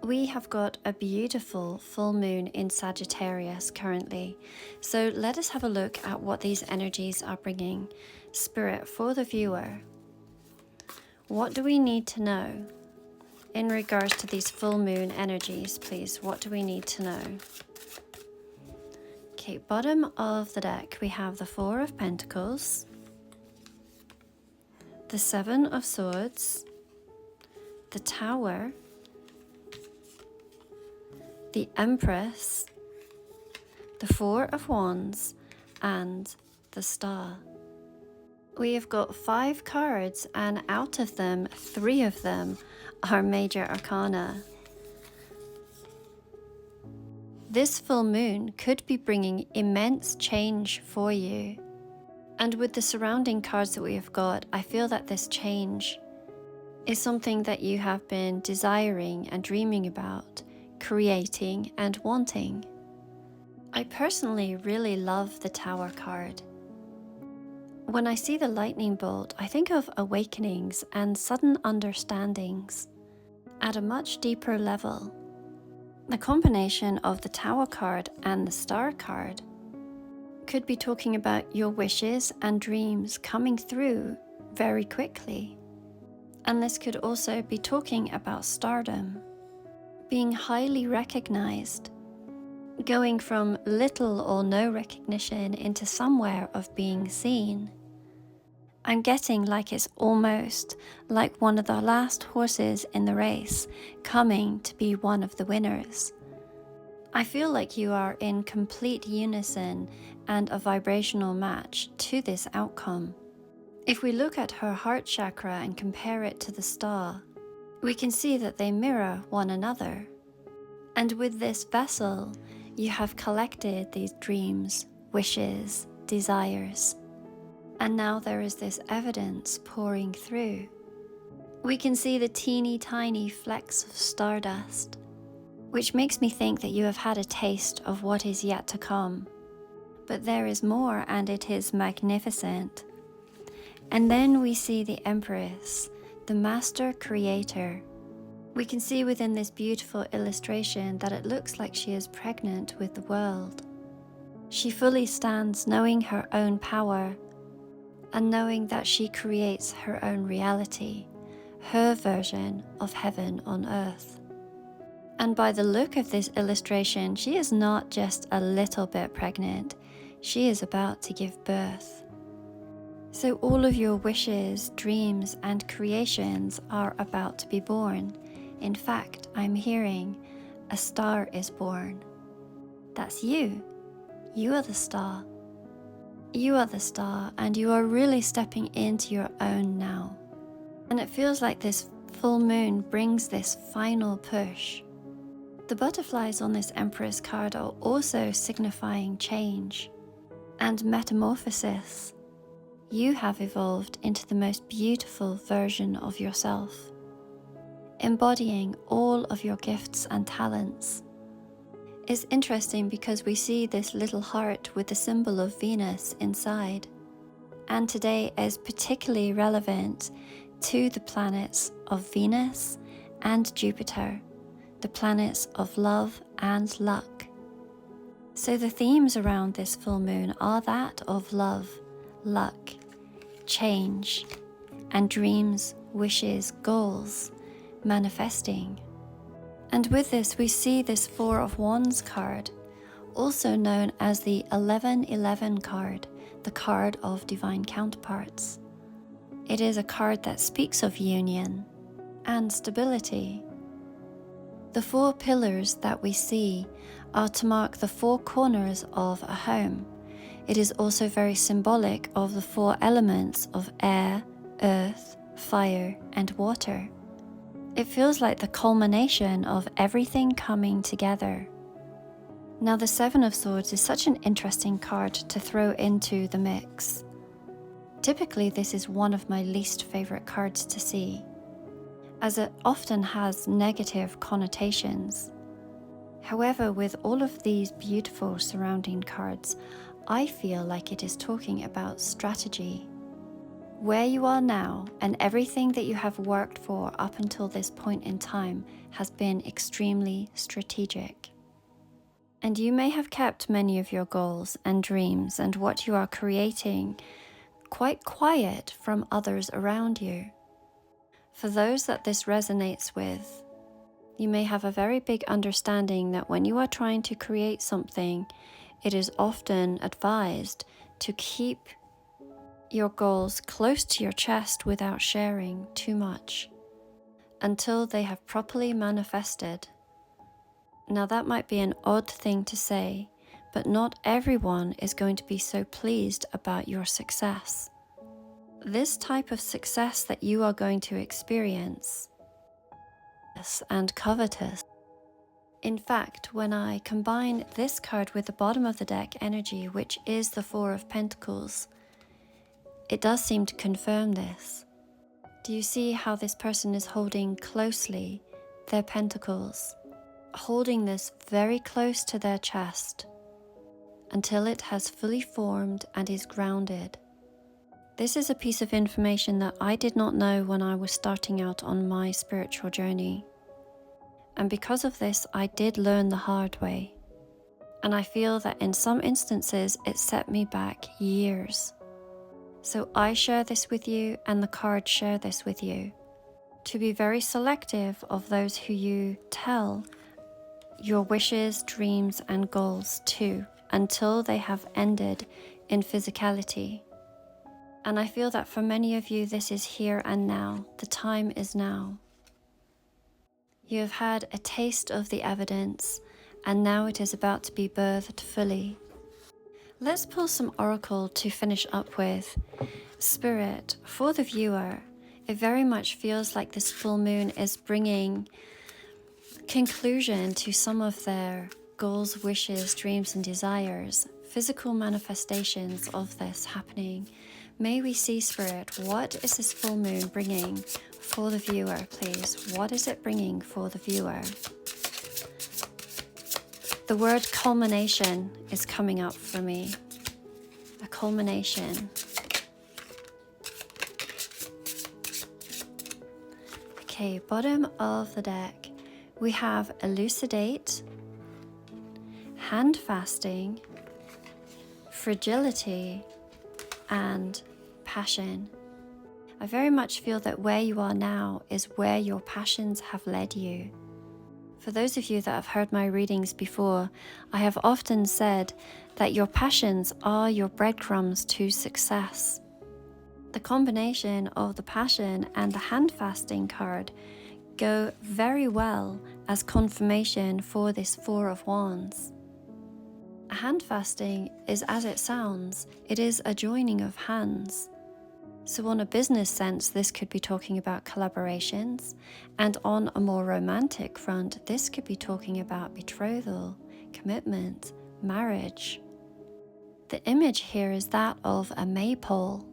We have got a beautiful full moon in Sagittarius currently, so let us have a look at what these energies are bringing. Spirit, for the viewer, what do we need to know in regards to these full moon energies, please? What do we need to know? Okay, bottom of the deck, we have the Four of Pentacles, the Seven of Swords, the Tower, the Empress, the Four of Wands, and the Star. We have got 5 cards, and out of them, 3 of them are major arcana. This full moon could be bringing immense change for you. And with the surrounding cards that we have got, I feel that this change is something that you have been desiring and dreaming about, creating and wanting. I personally really love the Tower card. When I see the lightning bolt, I think of awakenings and sudden understandings at a much deeper level. The combination of the Tower card and the Star card could be talking about your wishes and dreams coming through very quickly. And this could also be talking about stardom, being highly recognized, going from little or no recognition into somewhere of being seen. I'm getting like it's almost like one of the last horses in the race coming to be one of the winners. I feel like you are in complete unison and a vibrational match to this outcome. If we look at her heart chakra and compare it to the star, we can see that they mirror one another. And with this vessel, you have collected these dreams, wishes, desires. And now there is this evidence pouring through. We can see the teeny tiny flecks of stardust, which makes me think that you have had a taste of what is yet to come. But there is more, and it is magnificent. And then we see the Empress, the master creator. We can see within this beautiful illustration that it looks like she is pregnant with the world. She fully stands knowing her own power and knowing that she creates her own reality, her version of heaven on earth. And by the look of this illustration, she is not just a little bit pregnant, she is about to give birth. So all of your wishes, dreams, and creations are about to be born. In fact, I'm hearing a star is born. That's you. You are the star. You are the star, and you are really stepping into your own now. And it feels like this full moon brings this final push. The butterflies on this Empress card are also signifying change and metamorphosis. You have evolved into the most beautiful version of yourself, embodying all of your gifts and talents. It's interesting because we see this little heart with the symbol of Venus inside, and today is particularly relevant to the planets of Venus and Jupiter, the planets of love and luck. So the themes around this full moon are that of love, luck, change, and dreams, wishes, goals, manifesting. And with this, we see this Four of Wands card, also known as the 1111 card, the card of divine counterparts. It is a card that speaks of union and stability. The 4 pillars that we see are to mark the 4 corners of a home. It is also very symbolic of the 4 elements of air, earth, fire, and water. It feels like the culmination of everything coming together. Now the Seven of Swords is such an interesting card to throw into the mix. Typically this is one of my least favorite cards to see, as it often has negative connotations. However, with all of these beautiful surrounding cards, I feel like it is talking about strategy, Where you are now and everything that you have worked for up until this point in time has been extremely strategic. And you may have kept many of your goals and dreams and what you are creating quite quiet from others around you. For those that this resonates with, you may have a very big understanding that when you are trying to create something, it is often advised to keep your goals close to your chest without sharing too much until they have properly manifested. Now that might be an odd thing to say, but not everyone is going to be so pleased about your success. This type of success that you are going to experience and covetous. In fact, when I combine this card with the bottom of the deck energy, which is the Four of Pentacles, it does seem to confirm this. Do you see how this person is holding closely their pentacles, holding this very close to their chest until it has fully formed and is grounded? This is a piece of information that I did not know when I was starting out on my spiritual journey. And because of this, I did learn the hard way. And I feel that in some instances, it set me back years. So I share this with you, and the cards share this with you, to be very selective of those who you tell your wishes, dreams, and goals to, until they have ended in physicality. And I feel that for many of you, this is here and now. The time is now. You have had a taste of the evidence, and now it is about to be birthed fully. Let's pull some oracle to finish up with. Spirit, for the viewer, it very much feels like this full moon is bringing conclusion to some of their goals, wishes, dreams, and desires. Physical manifestations of this happening. May we see, Spirit, what is this full moon bringing for the viewer, please? What is it bringing for the viewer? The word culmination is coming up for me. A culmination. Okay, bottom of the deck, we have elucidate, handfasting, fragility, and passion. I very much feel that where you are now is where your passions have led you. For those of you that have heard my readings before, I have often said that your passions are your breadcrumbs to success. The combination of the passion and the handfasting card go very well as confirmation for this Four of Wands. A handfasting is as it sounds, it is a joining of hands. So on a business sense, this could be talking about collaborations, and on a more romantic front, this could be talking about betrothal, commitment, marriage. The image here is that of a maypole.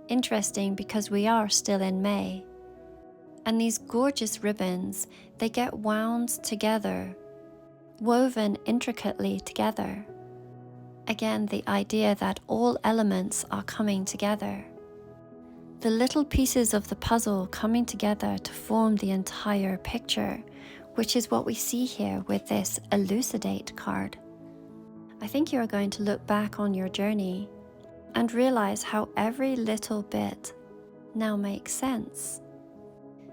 Interesting because we are still in May. And these gorgeous ribbons, they get wound together, woven intricately together. Again, the idea that all elements are coming together. The little pieces of the puzzle coming together to form the entire picture, which is what we see here with this elucidate card. I think you are going to look back on your journey and realize how every little bit now makes sense.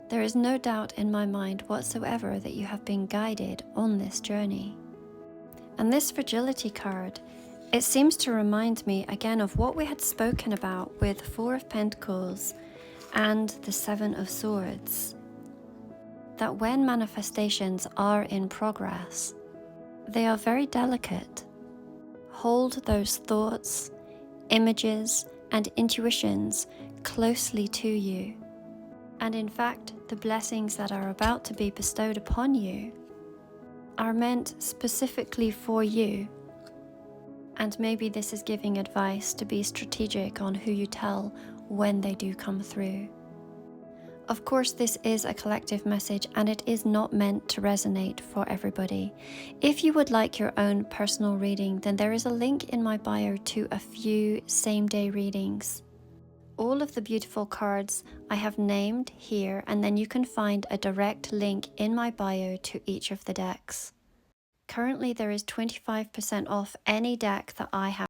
There is no doubt in my mind whatsoever that you have been guided on this journey. And this fragility card, it seems to remind me again of what we had spoken about with Four of Pentacles and the Seven of Swords. That when manifestations are in progress, they are very delicate. Hold those thoughts, images, and intuitions closely to you. And in fact, the blessings that are about to be bestowed upon you are meant specifically for you. And maybe this is giving advice to be strategic on who you tell when they do come through. Of course, this is a collective message and it is not meant to resonate for everybody. If you would like your own personal reading, then there is a link in my bio to a few same-day readings. all of the beautiful cards I have named here, and then you can find a direct link in my bio to each of the decks. Currently there is 25% off any deck that I have